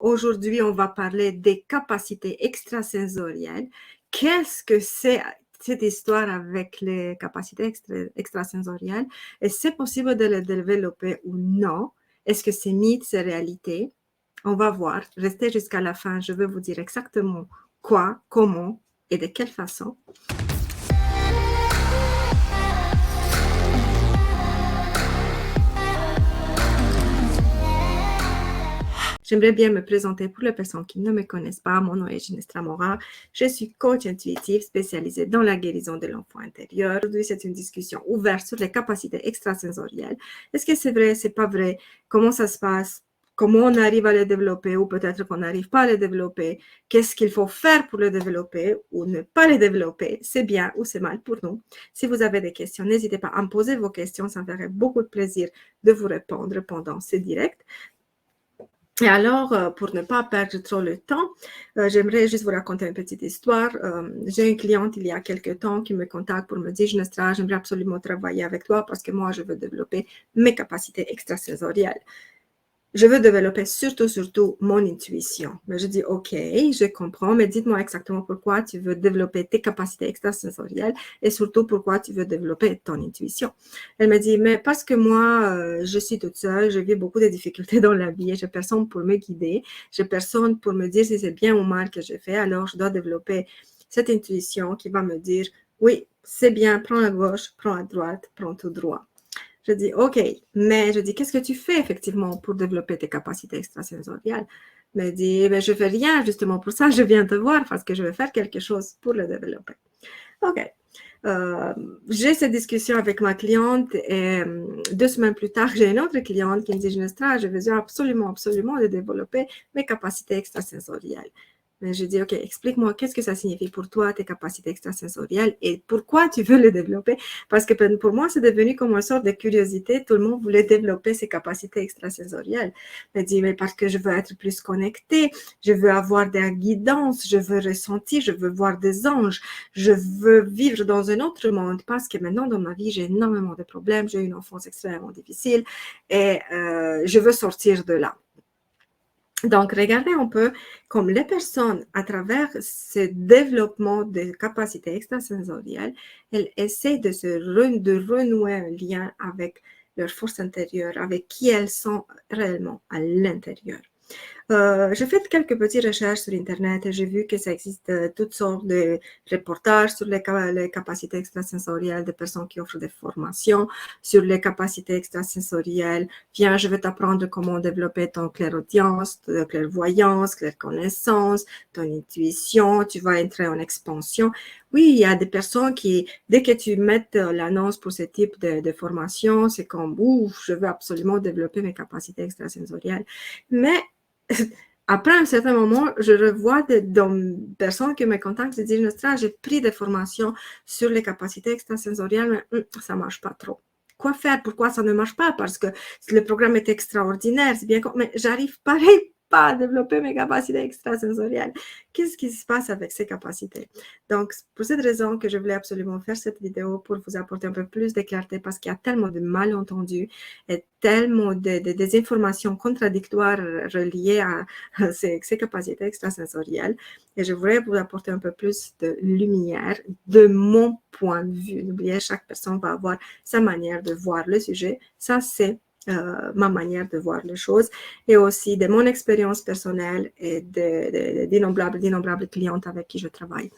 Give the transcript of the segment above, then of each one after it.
aujourd'hui, on va parler des capacités extrasensorielles. Qu'est-ce que c'est cette histoire avec les capacités extrasensorielles? Est-ce que c'est possible de les développer ou non? Est-ce que c'est mythe, c'est réalité? On va voir. Restez jusqu'à la fin. Je vais vous dire exactement quoi, comment et de quelle façon. J'aimerais bien me présenter pour les personnes qui ne me connaissent pas. Mon nom est Ginestra Mora. Je suis coach intuitif spécialisée dans la guérison de l'enfant intérieur. Aujourd'hui, c'est une discussion ouverte sur les capacités extrasensorielles. Est-ce que c'est vrai, c'est pas vrai? Comment ça se passe? Comment on arrive à les développer ou peut-être qu'on n'arrive pas à les développer? Qu'est-ce qu'il faut faire pour les développer ou ne pas les développer? C'est bien ou c'est mal pour nous? Si vous avez des questions, n'hésitez pas à me poser vos questions. Ça me ferait beaucoup de plaisir de vous répondre pendant ce direct. Et alors, pour ne pas perdre trop le temps, j'aimerais juste vous raconter une petite histoire. J'ai une cliente il y a quelques temps qui me contacte pour me dire « Ginestra, j'aimerais absolument travailler avec toi parce que moi, je veux développer mes capacités extrasensorielles. Je veux développer surtout mon intuition. » Mais je dis « Ok, je comprends, mais dites-moi exactement pourquoi tu veux développer tes capacités extrasensorielles et surtout pourquoi tu veux développer ton intuition. » Elle me dit « Mais parce que moi, je suis toute seule, je vis beaucoup de difficultés dans la vie et j'ai personne pour me guider, j'ai personne pour me dire si c'est bien ou mal que je fais, alors je dois développer cette intuition qui va me dire « Oui, c'est bien, prends à gauche, prends à droite, prends tout droit. » Je dis, OK, mais je dis, qu'est-ce que tu fais effectivement pour développer tes capacités extrasensorielles? Elle me dit, ben, je fais rien, justement pour ça, je viens te voir parce que je vais faire quelque chose pour le développer. OK. J'ai cette discussion avec ma cliente et 2 semaines plus tard, j'ai une autre cliente qui me dit, Ginestra, je veux absolument de développer mes capacités extrasensorielles. Mais je dis, OK, explique-moi, qu'est-ce que ça signifie pour toi, tes capacités extrasensorielles et pourquoi tu veux les développer? Parce que pour moi, c'est devenu comme une sorte de curiosité. Tout le monde voulait développer ses capacités extrasensorielles. Elle dit, mais parce que je veux être plus connectée, je veux avoir des guidances, je veux ressentir, je veux voir des anges, je veux vivre dans un autre monde parce que maintenant, dans ma vie, j'ai énormément de problèmes, j'ai une enfance extrêmement difficile et je veux sortir de là. Donc, regardez un peu comme les personnes, à travers ce développement des capacités extrasensorielles, elles essaient de renouer un lien avec leur force intérieure, avec qui elles sont réellement à l'intérieur. J'ai fait quelques petites recherches sur Internet et j'ai vu que ça existe toutes sortes de reportages sur les capacités extrasensorielles, des personnes qui offrent des formations sur les capacités extrasensorielles. Viens, je vais t'apprendre comment développer ton clairaudience, clairvoyance, clairconnaissance, ton intuition, tu vas entrer en expansion. Oui, il y a des personnes qui, dès que tu mets l'annonce pour ce type de formation, c'est comme, ouf, je veux absolument développer mes capacités extrasensorielles. Mais après un certain moment, je revois des personnes qui me contactent et disent, Nostra, j'ai pris des formations sur les capacités extrasensorielles, mais ça ne marche pas trop. Quoi faire? Pourquoi ça ne marche pas? Parce que le programme est extraordinaire, c'est bien, mais j'arrive pareil pas à développer mes capacités extrasensorielles. Qu'est-ce qui se passe avec ces capacités? Donc, pour cette raison que je voulais absolument faire cette vidéo pour vous apporter un peu plus de clarté parce qu'il y a tellement de malentendus et tellement de informations contradictoires reliées à ces capacités extrasensorielles. Et je voudrais vous apporter un peu plus de lumière de mon point de vue. N'oubliez, chaque personne va avoir sa manière de voir le sujet. Ça, c'est ma manière de voir les choses et aussi de mon expérience personnelle et d'innombrables clientes avec qui je travaille.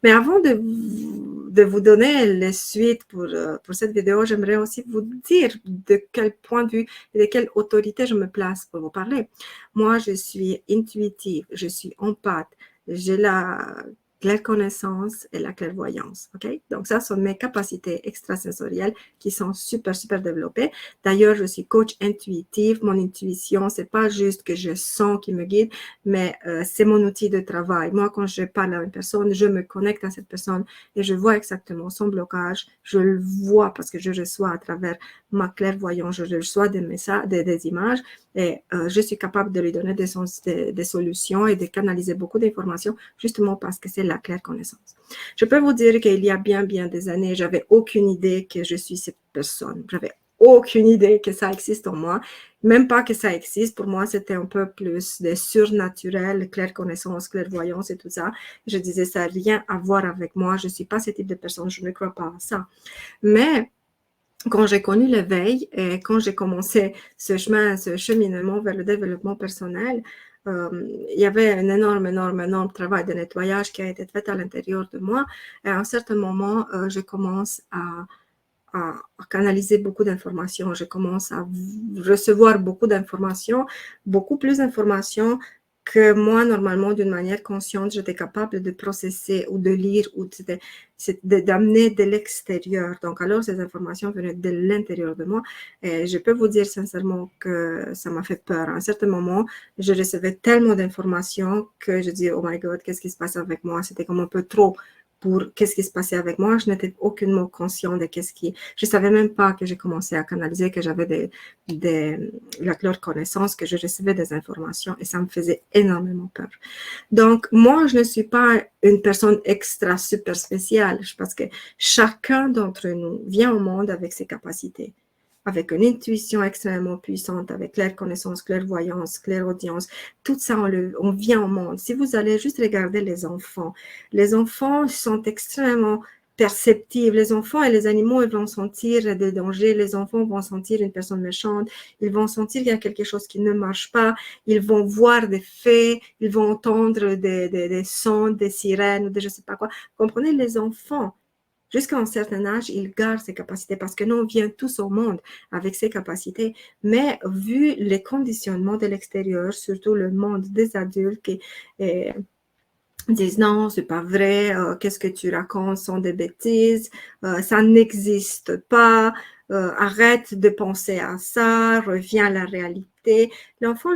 Mais avant de vous donner les suites pour cette vidéo, j'aimerais aussi vous dire de quel point de vue et de quelle autorité je me place pour vous parler. Moi, je suis intuitive, je suis empathe, j'ai la clairconnaissance et la clairvoyance, ok? Donc, ça sont mes capacités extrasensorielles qui sont super développées. D'ailleurs, je suis coach intuitive. Mon intuition, c'est pas juste que je sens qui me guide, mais c'est mon outil de travail. Moi, quand je parle à une personne, je me connecte à cette personne et je vois exactement son blocage. Je le vois parce que je reçois à travers ma clairvoyance, je reçois des messages, des images et je suis capable de lui donner des solutions et de canaliser beaucoup d'informations justement parce que c'est la claire connaissance. Je peux vous dire qu'il y a bien des années, j'avais aucune idée que je suis cette personne. J'avais aucune idée que ça existe en moi. Même pas que ça existe. Pour moi, c'était un peu plus de surnaturel, claire connaissance, clairvoyance et tout ça. Je disais, ça n'a rien à voir avec moi. Je ne suis pas ce type de personne. Je ne crois pas à ça. Mais quand j'ai connu l'éveil et quand j'ai commencé ce chemin, ce cheminement vers le développement personnel, il y avait un énorme travail de nettoyage qui a été fait à l'intérieur de moi. Et à un certain moment, je commence à canaliser beaucoup d'informations. Je commence à recevoir beaucoup d'informations, beaucoup plus d'informations que moi, normalement, d'une manière consciente, j'étais capable de processer ou de lire ou d'amener de l'extérieur. Donc, alors, ces informations venaient de l'intérieur de moi. Et je peux vous dire sincèrement que ça m'a fait peur. À un certain moment, je recevais tellement d'informations que je dis, oh my God, qu'est-ce qui se passe avec moi? C'était comme un peu trop pour qu'est-ce qui se passait avec moi. Je n'étais aucunement conscient de qu'est-ce qui... Je ne savais même pas que j'ai commencé à canaliser, que j'avais la claire connaissance, que je recevais des informations et ça me faisait énormément peur. Donc, moi, je ne suis pas une personne extra super spéciale parce que chacun d'entre nous vient au monde avec ses capacités, avec une intuition extrêmement puissante, avec claire connaissance, clairvoyance, clairaudience, tout ça, on vient au monde. Si vous allez juste regarder les enfants sont extrêmement perceptifs. Les enfants et les animaux, ils vont sentir des dangers. Les enfants vont sentir une personne méchante. Ils vont sentir qu'il y a quelque chose qui ne marche pas. Ils vont voir des faits. Ils vont entendre des sons, des sirènes, de je ne sais pas quoi. Vous comprenez, les enfants, jusqu'à un certain âge, ils gardent ces capacités parce que nous, on vient tous au monde avec ces capacités. Mais vu les conditionnements de l'extérieur, surtout le monde des adultes qui disent non, c'est pas vrai, qu'est-ce que tu racontes, ce sont des bêtises, ça n'existe pas, arrête de penser à ça, reviens à la réalité. L'enfant,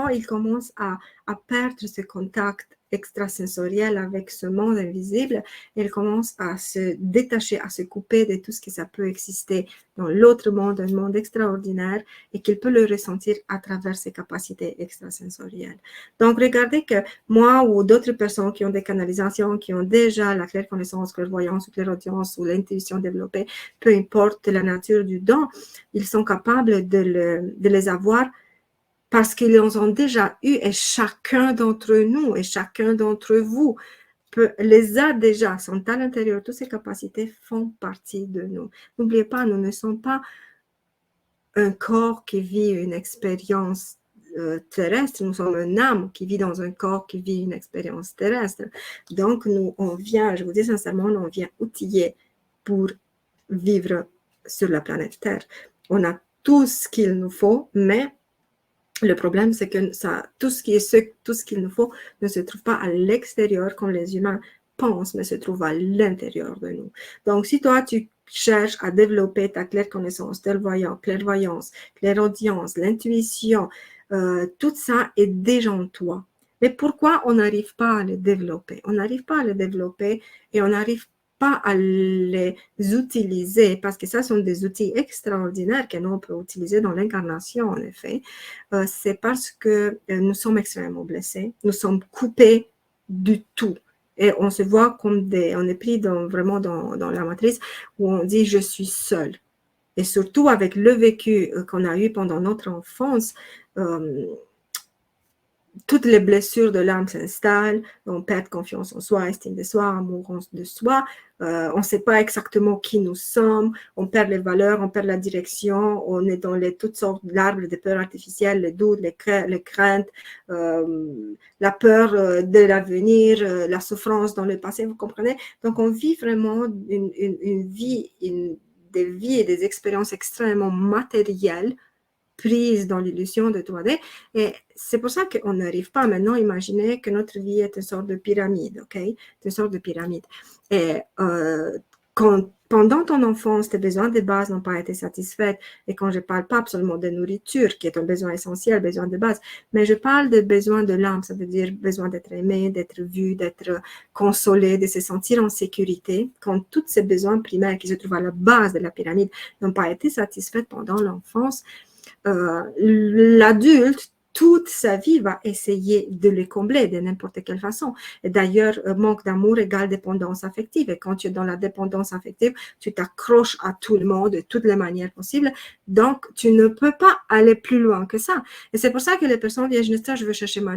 il commence à perdre ce contact extrasensoriel avec ce monde invisible, il commence à se détacher, à se couper de tout ce qui ça peut exister dans l'autre monde, un monde extraordinaire, et qu'il peut le ressentir à travers ses capacités extrasensorielles. Donc, regardez que moi ou d'autres personnes qui ont des canalisations, qui ont déjà la claire connaissance, clairvoyance, clairaudience ou l'intuition développée, peu importe la nature du don, ils sont capables de les avoir parce qu'ils en ont déjà eu et chacun d'entre nous et chacun d'entre vous les a déjà, sont à l'intérieur. Toutes ces capacités font partie de nous. N'oubliez pas, nous ne sommes pas un corps qui vit une expérience terrestre, nous sommes une âme qui vit dans un corps qui vit une expérience terrestre. Donc, nous, on vient, je vous dis sincèrement, on vient outiller pour vivre sur la planète Terre. On a tout ce qu'il nous faut, mais le problème, c'est que tout ce qu'il nous faut ne se trouve pas à l'extérieur comme les humains pensent, mais se trouve à l'intérieur de nous. Donc, si toi, tu cherches à développer ta claire connaissance, clairvoyance, clairaudience, l'intuition, tout ça est déjà en toi. Mais pourquoi on n'arrive pas à le développer? On n'arrive pas à le développer et on n'arrive pas à les utiliser parce que ça sont des outils extraordinaires que nous on peut utiliser dans l'incarnation en effet. C'est parce que nous sommes extrêmement blessés, nous sommes coupés du tout. Et on se voit comme on est pris vraiment dans la matrice où on dit je suis seul. Et surtout avec le vécu qu'on a eu pendant notre enfance, toutes les blessures de l'âme s'installent, on perd confiance en soi, estime de soi, amour de soi, on ne sait pas exactement qui nous sommes, on perd les valeurs, on perd la direction, on est dans toutes sortes d'arbres de peurs artificielles, les doutes, les craintes, la peur de l'avenir, la souffrance dans le passé, vous comprenez? Donc on vit vraiment une vie, des vies et des expériences extrêmement matérielles, prise dans l'illusion de 3D. Et c'est pour ça qu'on n'arrive pas maintenant à imaginer que notre vie est une sorte de pyramide, ok? Une sorte de pyramide. Et pendant ton enfance, tes besoins de base n'ont pas été satisfaits. Et quand je parle pas absolument de nourriture, qui est un besoin essentiel, besoin de base, mais je parle de besoin de l'âme, ça veut dire besoin d'être aimé, d'être vu, d'être consolé, de se sentir en sécurité. Quand tous ces besoins primaires qui se trouvent à la base de la pyramide n'ont pas été satisfaits pendant l'enfance, l'adulte, toute sa vie va essayer de les combler de n'importe quelle façon. Et d'ailleurs, manque d'amour égale dépendance affective. Et quand tu es dans la dépendance affective, tu t'accroches à tout le monde de toutes les manières possibles. Donc, tu ne peux pas aller plus loin que ça. Et c'est pour ça que les personnes Vierge Nestra, je veux chercher ma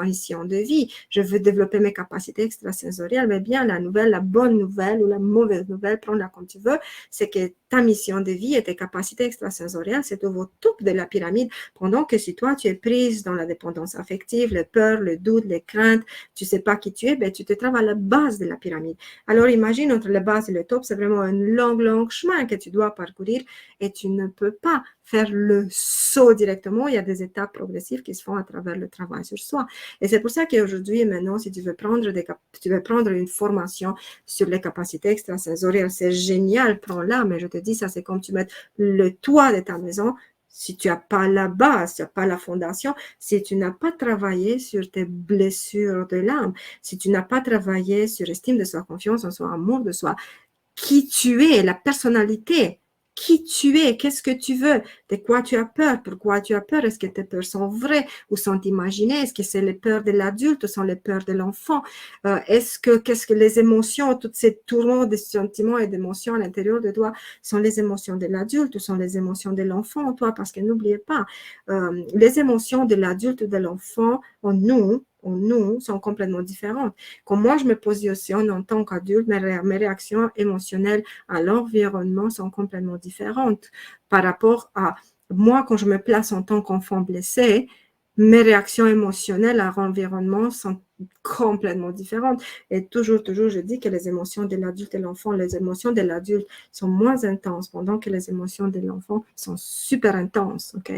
mission de vie, je veux développer mes capacités extrasensorielles, mais bien la bonne nouvelle ou la mauvaise nouvelle, prends-la comme tu veux, c'est que ta mission de vie et tes capacités extrasensorielles, c'est au top de la pyramide, pendant que si toi, tu es prise dans la dépendance affective, les peurs, le doute, les craintes, tu sais pas qui tu es, ben, tu te trouves à la base de la pyramide. Alors, imagine, entre la base et le top, c'est vraiment un long chemin que tu dois parcourir et tu ne peux pas faire le saut directement. Il y a des étapes progressives qui se font à travers le travail sur soi. Et c'est pour ça qu'aujourd'hui, maintenant, si tu veux prendre une formation sur les capacités extrasensorielles, c'est génial, prends-la, mais je te dis, ça c'est comme tu mets le toit de ta maison. Si tu n'as pas la base, si tu n'as pas la fondation, si tu n'as pas travaillé sur tes blessures de l'âme, si tu n'as pas travaillé sur estime de soi, confiance en soi, amour de soi, qui tu es, la personnalité, qui tu es, qu'est-ce que tu veux, de quoi tu as peur, pourquoi tu as peur, est-ce que tes peurs sont vraies ou sont imaginées, est-ce que c'est les peurs de l'adulte ou sont les peurs de l'enfant, qu'est-ce que les émotions, toutes ces tourments de sentiments et d'émotions à l'intérieur de toi sont les émotions de l'adulte ou sont les émotions de l'enfant en toi, parce que n'oubliez pas, les émotions de l'adulte ou de l'enfant en nous sont complètement différentes. Quand moi, je me positionne en tant qu'adulte, mes réactions émotionnelles à l'environnement sont complètement différentes par rapport à moi, quand je me place en tant qu'enfant blessé, mes réactions émotionnelles à l'environnement sont complètement différentes. Et toujours, je dis que les émotions de l'adulte et l'enfant, les émotions de l'adulte sont moins intenses, pendant que les émotions de l'enfant sont super intenses, ok?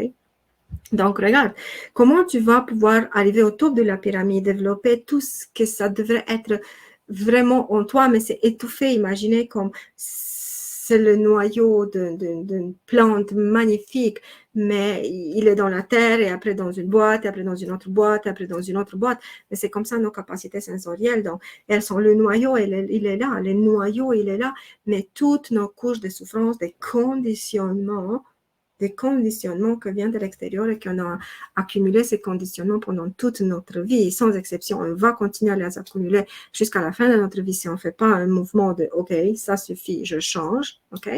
Donc, regarde, comment tu vas pouvoir arriver au top de la pyramide, développer tout ce que ça devrait être vraiment en toi, mais c'est étouffé. Imaginez comme c'est le noyau d'une plante magnifique, mais il est dans la terre et après dans une boîte, et après dans une autre boîte, et après dans une autre boîte. Mais c'est comme ça nos capacités sensorielles. Donc, elles sont le noyau, il est là, le noyau, il est là, mais toutes nos couches de souffrance, des conditionnements qui viennent de l'extérieur et qu'on a accumulé ces conditionnements pendant toute notre vie, sans exception. On va continuer à les accumuler jusqu'à la fin de notre vie si on ne fait pas un mouvement de « OK, ça suffit, je change ». OK?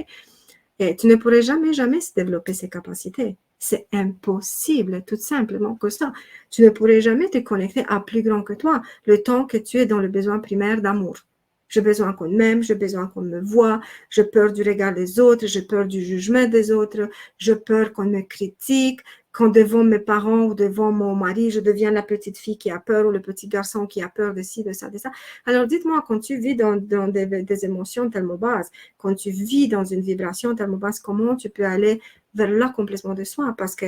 Et tu ne pourrais jamais se développer ces capacités. C'est impossible, tout simplement que ça. Tu ne pourrais jamais te connecter à plus grand que toi, le temps que tu es dans le besoin primaire d'amour. J'ai besoin qu'on m'aime, j'ai besoin qu'on me voie, j'ai peur du regard des autres, j'ai peur du jugement des autres, j'ai peur qu'on me critique, quand devant mes parents ou devant mon mari, je deviens la petite fille qui a peur ou le petit garçon qui a peur de ci, de ça, de ça. Alors dites-moi, quand tu vis dans des émotions tellement basses, quand tu vis dans une vibration tellement basse, comment tu peux aller vers l'accomplissement de soi? Parce que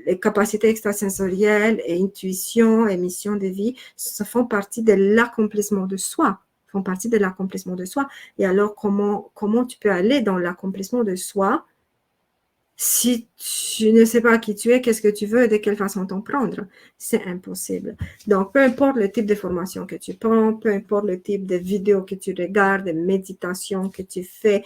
les capacités extrasensorielles et intuition et mission de vie, ça font partie de l'accomplissement de soi. Font partie de l'accomplissement de soi. Et alors, comment tu peux aller dans l'accomplissement de soi si tu ne sais pas qui tu es, qu'est-ce que tu veux et de quelle façon t'en prendre? C'est impossible. Donc, peu importe le type de formation que tu prends, peu importe le type de vidéo que tu regardes, de méditation que tu fais,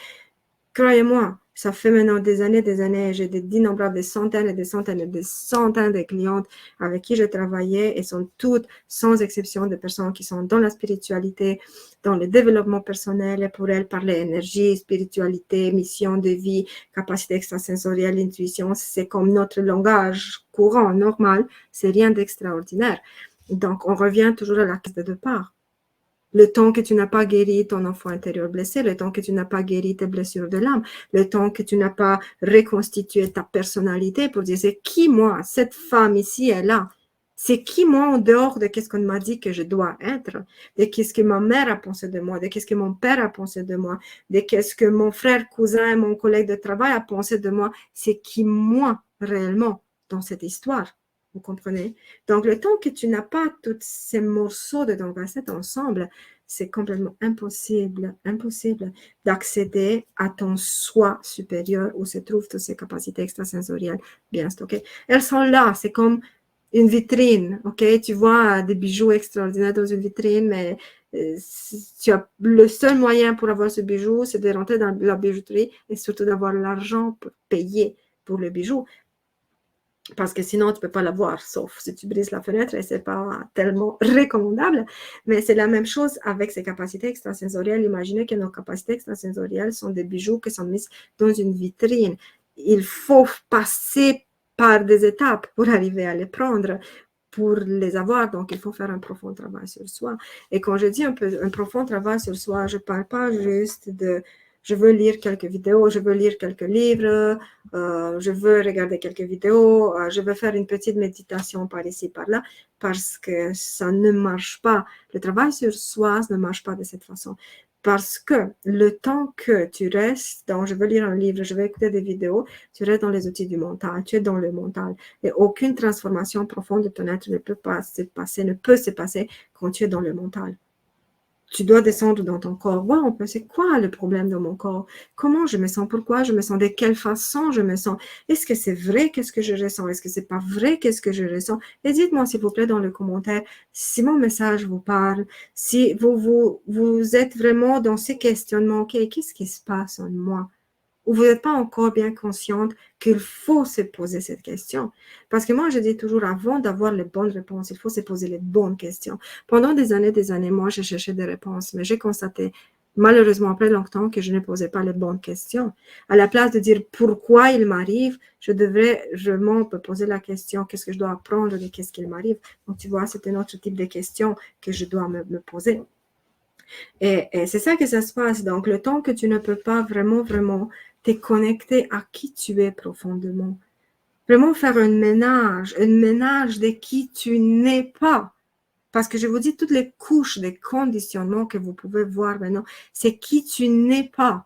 croyez-moi, ça fait maintenant des années, j'ai d'innombrables, des centaines et des centaines et des centaines de clientes avec qui je travaillais et sont toutes, sans exception, des personnes qui sont dans la spiritualité, dans le développement personnel et pour elles, parler énergie, spiritualité, mission de vie, capacité extrasensorielle, intuition, c'est comme notre langage courant, normal, c'est rien d'extraordinaire. Donc, on revient toujours à la case de départ. Le temps que tu n'as pas guéri ton enfant intérieur blessé, le temps que tu n'as pas guéri tes blessures de l'âme, le temps que tu n'as pas reconstitué ta personnalité pour dire c'est qui moi, cette femme ici est là. C'est qui moi en dehors de qu'est-ce qu'on m'a dit que je dois être, de qu'est-ce que ma mère a pensé de moi, de qu'est-ce que mon père a pensé de moi, de qu'est-ce que mon frère, cousin, mon collègue de travail a pensé de moi. C'est qui moi réellement dans cette histoire. Vous comprenez? Donc, le temps que tu n'as pas tous ces morceaux de ton cassette ensemble, c'est complètement impossible d'accéder à ton soi supérieur où se trouvent toutes ces capacités extrasensorielles bien stockées. Elles sont là, c'est comme une vitrine, ok? Tu vois des bijoux extraordinaires dans une vitrine, mais tu as le seul moyen pour avoir ce bijou, c'est de rentrer dans la bijouterie et surtout d'avoir l'argent pour payer pour le bijou. parce que sinon, tu ne peux pas la voir, sauf si tu brises la fenêtre et ce n'est pas tellement recommandable. Mais c'est la même chose avec ces capacités extrasensorielles. Imaginez que nos capacités extrasensorielles sont des bijoux qui sont mis dans une vitrine. Il faut passer par des étapes pour arriver à les prendre, pour les avoir. Donc, il faut faire un profond travail sur soi. Et quand je dis un profond travail sur soi, je ne parle pas juste de je veux lire quelques vidéos, je veux lire quelques livres, je veux regarder quelques vidéos, je veux faire une petite méditation par ici, par là, parce que ça ne marche pas. Le travail sur soi, ça ne marche pas de cette façon. Parce que le temps que tu restes dans, je veux lire un livre, je veux écouter des vidéos, tu restes dans les outils du mental, tu es dans le mental. Et aucune transformation profonde de ton être ne peut se passer quand tu es dans le mental. Tu dois descendre dans ton corps, voir un peu c'est quoi le problème dans mon corps, comment je me sens, pourquoi je me sens, de quelle façon je me sens, est-ce que c'est vrai qu'est-ce que je ressens, est-ce que c'est pas vrai qu'est-ce que je ressens, et dites-moi s'il vous plaît dans le commentaire si mon message vous parle, si vous êtes vraiment dans ces questionnements, ok, qu'est-ce qui se passe en moi? Ou vous n'êtes pas encore bien consciente qu'il faut se poser cette question. Parce que moi, je dis toujours, avant d'avoir les bonnes réponses, il faut se poser les bonnes questions. Pendant des années, moi, je cherchais des réponses, mais j'ai constaté, malheureusement, après longtemps, que je ne posais pas les bonnes questions. À la place de dire pourquoi il m'arrive, je devrais vraiment me poser la question, qu'est-ce que je dois apprendre de qu'est-ce qu'il m'arrive. Donc, tu vois, c'est un autre type de question que je dois me poser. Et c'est ça que ça se passe. Donc, le temps que tu ne peux pas vraiment te connecter à qui tu es profondément. Vraiment faire un ménage de qui tu n'es pas. Parce que je vous dis, toutes les couches des conditionnements que vous pouvez voir maintenant, c'est qui tu n'es pas.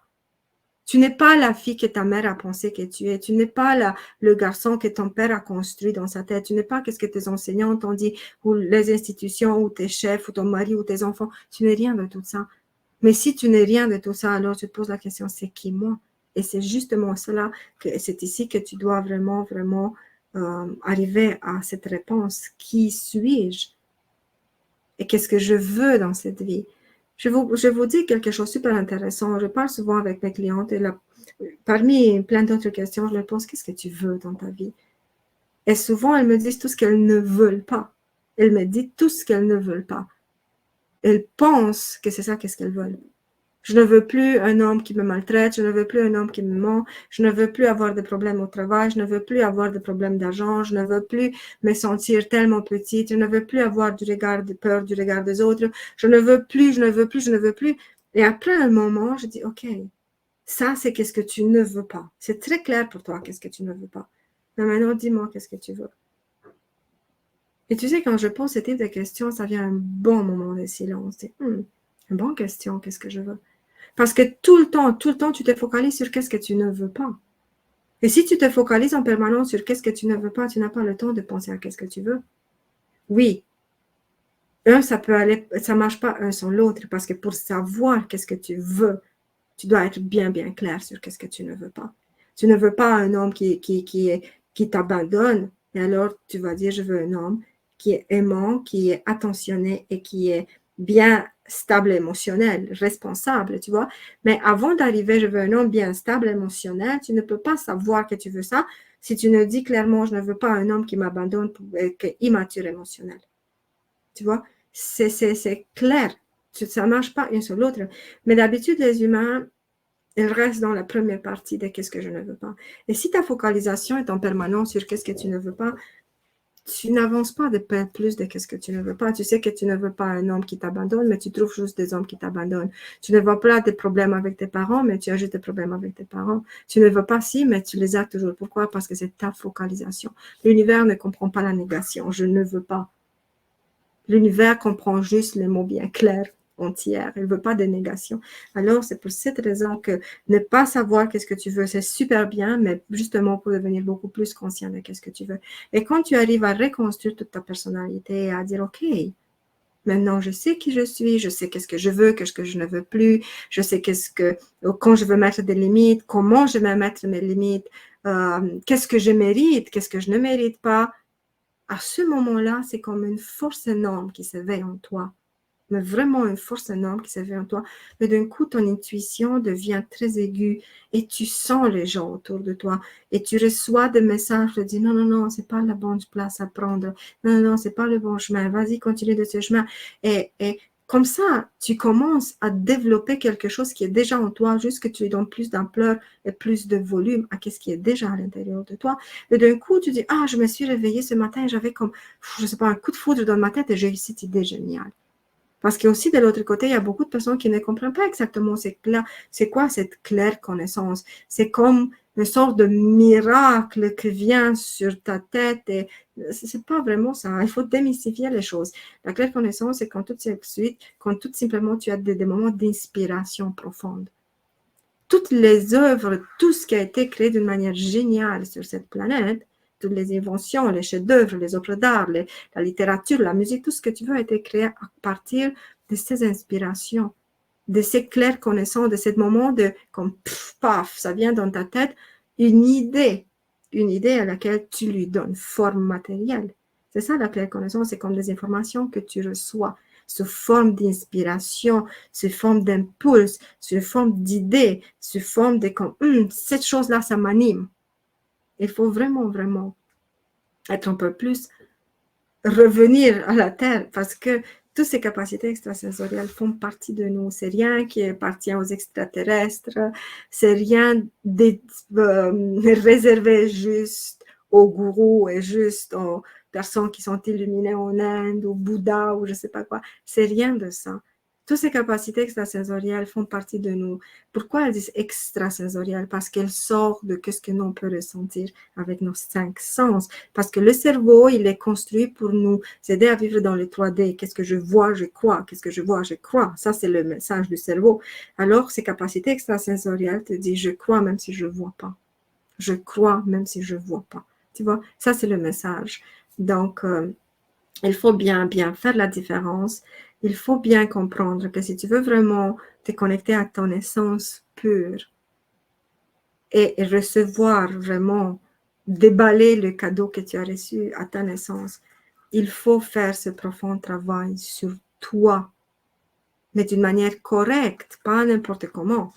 Tu n'es pas la fille que ta mère a pensé que tu es. Tu n'es pas le garçon que ton père a construit dans sa tête. Tu n'es pas qu'est-ce que tes enseignants t'ont dit, ou les institutions, ou tes chefs, ou ton mari, ou tes enfants. Tu n'es rien de tout ça. Mais si tu n'es rien de tout ça, alors tu te poses la question, c'est qui moi? Et c'est justement cela, que c'est ici que tu dois vraiment arriver à cette réponse. Qui suis-je? Et qu'est-ce que je veux dans cette vie? Je vous dis quelque chose de super intéressant. Je parle souvent avec mes clientes et parmi plein d'autres questions, je leur pose, qu'est-ce que tu veux dans ta vie? Et souvent, elles me disent tout ce qu'elles ne veulent pas. Elles me disent tout ce qu'elles ne veulent pas. Elles pensent que c'est ça qu'est-ce qu'elles veulent. Je ne veux plus un homme qui me maltraite, je ne veux plus un homme qui me ment, je ne veux plus avoir de problèmes au travail, je ne veux plus avoir de problèmes d'argent, je ne veux plus me sentir tellement petite, je ne veux plus avoir de peur du regard des autres, je ne veux plus. Et après un moment, je dis, OK, ça c'est qu'est-ce que tu ne veux pas. C'est très clair pour toi qu'est-ce que tu ne veux pas. Mais maintenant, dis-moi qu'est-ce que tu veux. Et tu sais, quand je pose ce type de questions, ça vient un bon moment de silence. Une bonne question, qu'est-ce que je veux? Parce que tout le temps, tu te focalises sur qu'est-ce que tu ne veux pas. Et si tu te focalises en permanence sur qu'est-ce que tu ne veux pas, tu n'as pas le temps de penser à qu'est-ce que tu veux. Oui, ça peut aller, ça marche pas un sans l'autre, parce que pour savoir qu'est-ce que tu veux, tu dois être bien clair sur qu'est-ce que tu ne veux pas. Tu ne veux pas un homme qui t'abandonne, et alors tu vas dire, je veux un homme qui est aimant, qui est attentionné et qui est bien stable émotionnel, responsable, tu vois. Mais avant d'arriver, je veux un homme bien stable émotionnel, tu ne peux pas savoir que tu veux ça si tu ne dis clairement, je ne veux pas un homme qui m'abandonne, qui est immature émotionnel. Tu vois, c'est clair. Ça ne marche pas une sur l'autre. Mais d'habitude, les humains, ils restent dans la première partie de qu'est-ce que je ne veux pas. Et si ta focalisation est en permanence sur qu'est-ce que tu ne veux pas, tu n'avances pas de plus de qu'est-ce que tu ne veux pas. Tu sais que tu ne veux pas un homme qui t'abandonne, mais tu trouves juste des hommes qui t'abandonnent. Tu ne vois pas des problèmes avec tes parents, mais tu as juste des problèmes avec tes parents. Tu ne veux pas si, mais tu les as toujours. Pourquoi? Parce que c'est ta focalisation. L'univers ne comprend pas la négation. Je ne veux pas. L'univers comprend juste les mots bien clairs, entières. Il ne veut pas de négation. Alors, c'est pour cette raison que ne pas savoir qu'est-ce que tu veux, c'est super bien, mais justement pour devenir beaucoup plus conscient de qu'est-ce que tu veux. Et quand tu arrives à reconstruire toute ta personnalité et à dire, OK, maintenant je sais qui je suis, je sais qu'est-ce que je veux, qu'est-ce que je ne veux plus, je sais quand je veux mettre des limites, comment je vais mettre mes limites, qu'est-ce que je mérite, qu'est-ce que je ne mérite pas. À ce moment-là, c'est comme une force énorme qui s'éveille en toi. mais vraiment une force énorme qui s'éveille en toi. Mais d'un coup, ton intuition devient très aiguë et tu sens les gens autour de toi et tu reçois des messages qui te disent non, non, non, c'est pas la bonne place à prendre. Non, non, non, c'est pas le bon chemin. Vas-y, continue de ce chemin. Et comme ça, tu commences à développer quelque chose qui est déjà en toi, juste que tu lui donnes plus d'ampleur et plus de volume à ce qui est déjà à l'intérieur de toi. Et d'un coup, tu dis, ah, je me suis réveillée ce matin, j'avais comme, je sais pas, un coup de foudre dans ma tête et j'ai eu cette idée géniale. Parce qu'aussi, de l'autre côté, il y a beaucoup de personnes qui ne comprennent pas exactement c'est quoi cette claire connaissance. C'est comme une sorte de miracle qui vient sur ta tête et c'est pas vraiment ça. Il faut démystifier les choses. La claire connaissance, c'est quand tout simplement tu as des moments d'inspiration profonde. Toutes les œuvres, tout ce qui a été créé d'une manière géniale sur cette planète, toutes les inventions, les chefs-d'œuvre, les œuvres d'art, la littérature, la musique, tout ce que tu veux a été créé à partir de ces inspirations, de ces claires connaissances, de ce moment de comme paf, ça vient dans ta tête, une idée à laquelle tu lui donnes forme matérielle. C'est ça la claire connaissance, c'est comme des informations que tu reçois sous forme d'inspiration, sous forme d'impulse, sous forme d'idée, sous forme de comme cette chose-là, ça m'anime. Il faut vraiment, vraiment être un peu plus revenir à la terre parce que toutes ces capacités extrasensorielles font partie de nous. C'est rien qui appartient aux extraterrestres, c'est rien réservé juste aux gourous et juste aux personnes qui sont illuminées en Inde, au Bouddha ou je ne sais pas quoi. C'est rien de ça. Toutes ces capacités extrasensorielles font partie de nous. Pourquoi elles disent extrasensorielles? Parce qu'elles sortent de ce que nous on peut ressentir avec nos 5 sens. Parce que le cerveau, il est construit pour nous aider à vivre dans le 3D. Qu'est-ce que je vois, je crois. Qu'est-ce que je vois, je crois. Ça, c'est le message du cerveau. Alors, ces capacités extrasensorielles te disent, je crois même si je ne vois pas. Je crois même si je ne vois pas. Tu vois, ça, c'est le message. Donc, il faut bien faire la différence. Il faut bien comprendre que si tu veux vraiment te connecter à ton essence pure et recevoir vraiment, déballer le cadeau que tu as reçu à ta naissance, il faut faire ce profond travail sur toi, mais d'une manière correcte, pas n'importe comment.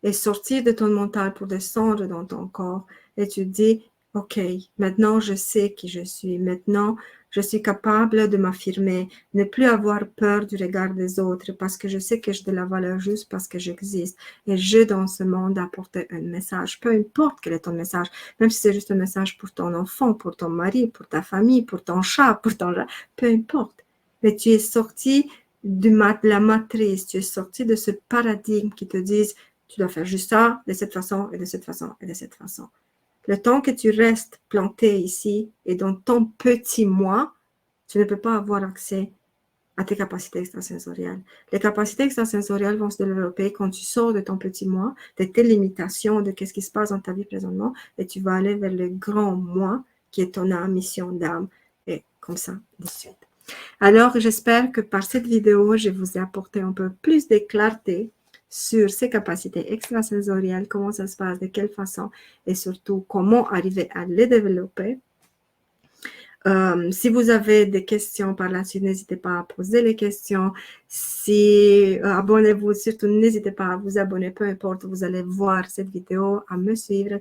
Et sortir de ton mental pour descendre dans ton corps et tu dis, ok, maintenant je sais qui je suis, maintenant je suis capable de m'affirmer, ne plus avoir peur du regard des autres parce que je sais que j'ai de la valeur juste parce que j'existe et je dans ce monde apporter un message, peu importe quel est ton message, même si c'est juste un message pour ton enfant, pour ton mari, pour ta famille, pour ton chat, peu importe, mais tu es sorti de la matrice, tu es sorti de ce paradigme qui te dit tu dois faire juste ça, de cette façon, et de cette façon, et de cette façon. Le temps que tu restes planté ici et dans ton petit moi, tu ne peux pas avoir accès à tes capacités extrasensorielles. Les capacités extrasensorielles vont se développer quand tu sors de ton petit moi, de tes limitations, de ce qui se passe dans ta vie présentement, et tu vas aller vers le grand moi, qui est ton âme, mission d'âme, et comme ça, de suite. Alors, j'espère que par cette vidéo, je vous ai apporté un peu plus de clarté sur ces capacités extrasensorielles, comment ça se passe, de quelle façon, et surtout comment arriver à les développer. Si vous avez des questions par la suite, n'hésitez pas à poser les questions. Si abonnez-vous, surtout n'hésitez pas à vous abonner, peu importe, vous allez voir cette vidéo, à me suivre,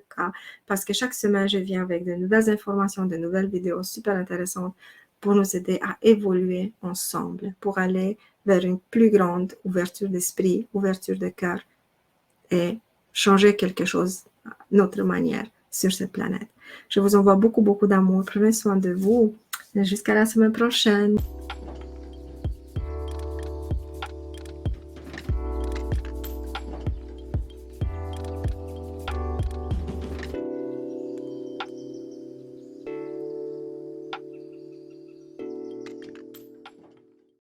parce que chaque semaine, je viens avec de nouvelles informations, de nouvelles vidéos super intéressantes pour nous aider à évoluer ensemble, pour aller vers une plus grande ouverture d'esprit, ouverture de cœur et changer quelque chose, notre manière sur cette planète. Je vous envoie beaucoup, beaucoup d'amour. Prenez soin de vous. Jusqu'à la semaine prochaine.